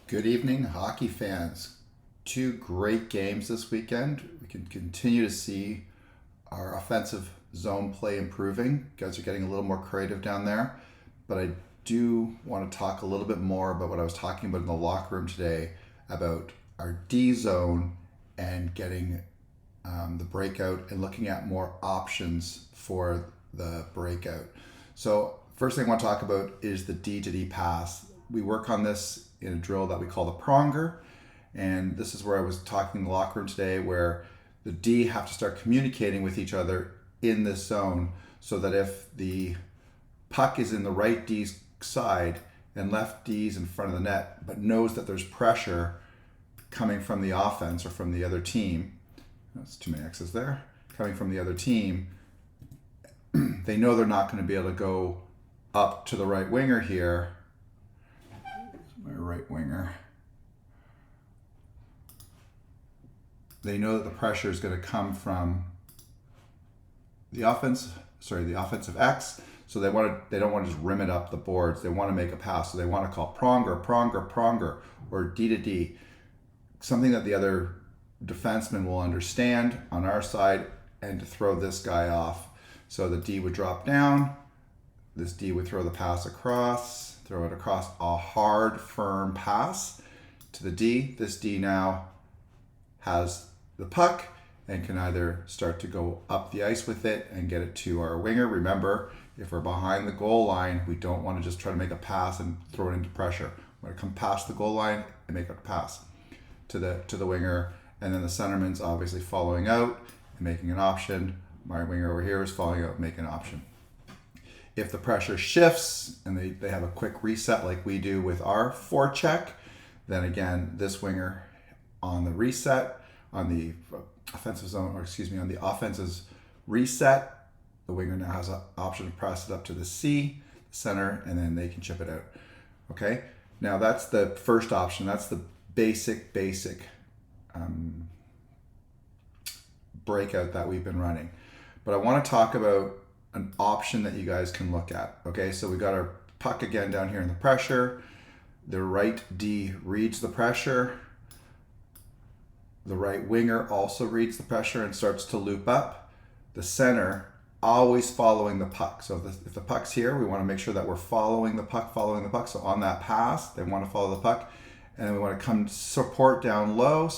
Good evening, hockey fans. Two great games this weekend. We can continue to see our offensive zone play improving. You guys are getting a little more creative down there. But I do want to talk a little bit more about what I was talking about in the locker room today about our D zone and getting the breakout and looking at more options for the breakout. So, first thing I want to talk about is the D to D pass. We work on this in a drill that we call the pronger. And this is where I was talking in the locker room today, where the D have to start communicating with each other in this zone so that if the puck is in the right D's side and left D's in front of the net, but knows that there's pressure coming from the offense or from the other team, that's too many X's there, coming from the other team, they know they're not going to be able to go up to the right winger here. My right winger. They know that the pressure is going to come from the offensive X. So they don't want to just rim it up the boards. They want to make a pass. So they want to call pronger, or D to D. Something that the other defenseman will understand on our side, and to throw this guy off. So the D would drop down. This D would throw the pass across, throw it across, a hard, firm pass to the D. This D now has the puck and can either start to go up the ice with it and get it to our winger. Remember, if we're behind the goal line, we don't want to just try to make a pass and throw it into pressure. We want to come past the goal line and make a pass to the winger. And then the centerman's obviously following out and making an option. My winger over here is following out and making an option. If the pressure shifts and they have a quick reset like we do with our forecheck, then again, this winger on the reset, on the offensive zone, on the offense's reset, the winger now has an option to press it up to the C, center, and then they can chip it out. Okay? Now that's the first option. That's the basic breakout that we've been running. But I want to talk about an option that you guys can look at. Okay, so we got our puck again down here in the pressure. The right D reads the pressure. The right winger also reads the pressure and starts to loop up. The center always following the puck. So if the puck's here, we want to make sure that we're following the puck. So on that pass, they want to follow the puck. And then we want to come support down low.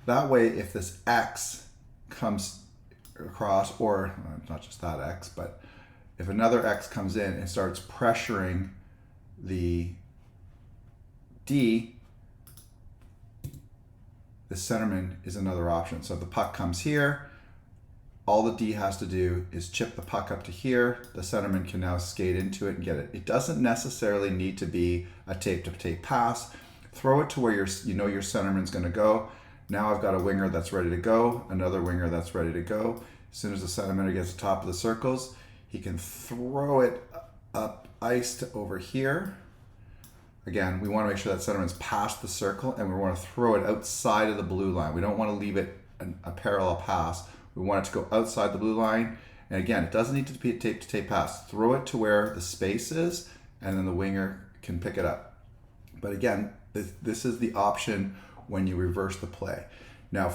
That way, if this X comes across, or not just that X, but if another X comes in and starts pressuring the D, the centerman is another option. So if the puck comes here, all the D has to do is chip the puck up to here. The centerman can now skate into it and get it. It doesn't necessarily need to be a tape-to-tape pass. Throw it to where your centerman's going to go. Now I've got a winger that's ready to go, another winger that's ready to go. As soon as the centimeter gets to the top of the circles, he can throw it up ice to over here. Again, we want to make sure that centerman's past the circle, and we want to throw it outside of the blue line. We don't want to leave it a parallel pass. We want it to go outside the blue line. And again, it doesn't need to be a tape-to-tape pass. Throw it to where the space is, and then the winger can pick it up. But again, this is the option when you reverse the play. Now,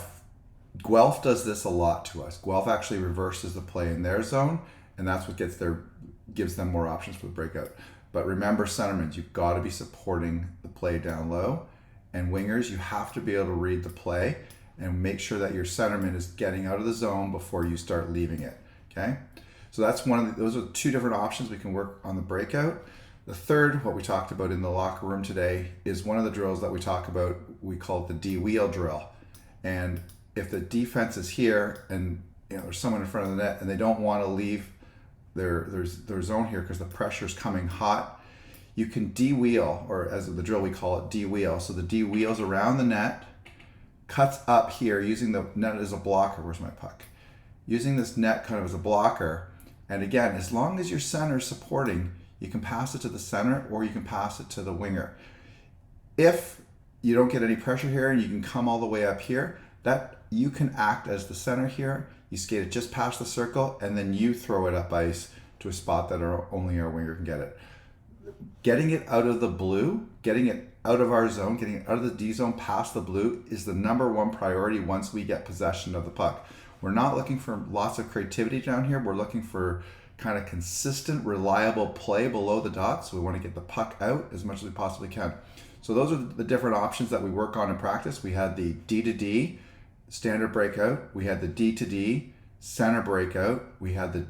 Guelph does this a lot to us. Guelph actually reverses the play in their zone, and that's what gives them more options for the breakout. But remember, centermen, you've got to be supporting the play down low. And wingers, you have to be able to read the play and make sure that your centerman is getting out of the zone before you start leaving it. Okay? So that's those are two different options we can work on the breakout. The third, what we talked about in the locker room today, is one of the drills that we talk about. We call it the D-wheel drill. And if the defense is here and there's someone in front of the net and they don't want to leave their zone here because the pressure's coming hot, you can D-wheel, or as the drill we call it D-wheel. So the D wheels around the net, cuts up here using the net as a blocker. Where's my puck? Using this net kind of as a blocker. And again, as long as your center is supporting, you can pass it to the center or you can pass it to the winger. If you don't get any pressure here and you can come all the way up here, that you can act as the center here. You skate it just past the circle and then you throw it up ice to a spot that only our winger can get it. getting it out of the blue, getting it out of our zone, getting it out of the D zone past the blue is the number one priority once we get possession of the puck. We're not looking for lots of creativity down here. We're looking for kind of consistent, reliable play below the dot. So we want to get the puck out as much as we possibly can. So those are the different options that we work on in practice. We had the D to D, standard breakout. We had the D to D, center breakout. We had the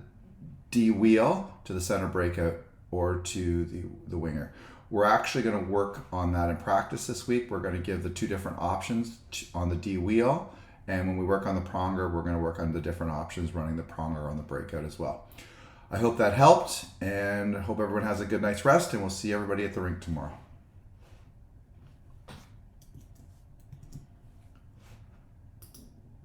D wheel to the center breakout or to the winger. We're actually going to work on that in practice this week. We're going to give the two different options on the D wheel. And when we work on the pronger, we're going to work on the different options running the pronger on the breakout as well. I hope that helped, and I hope everyone has a good night's rest, and we'll see everybody at the rink tomorrow.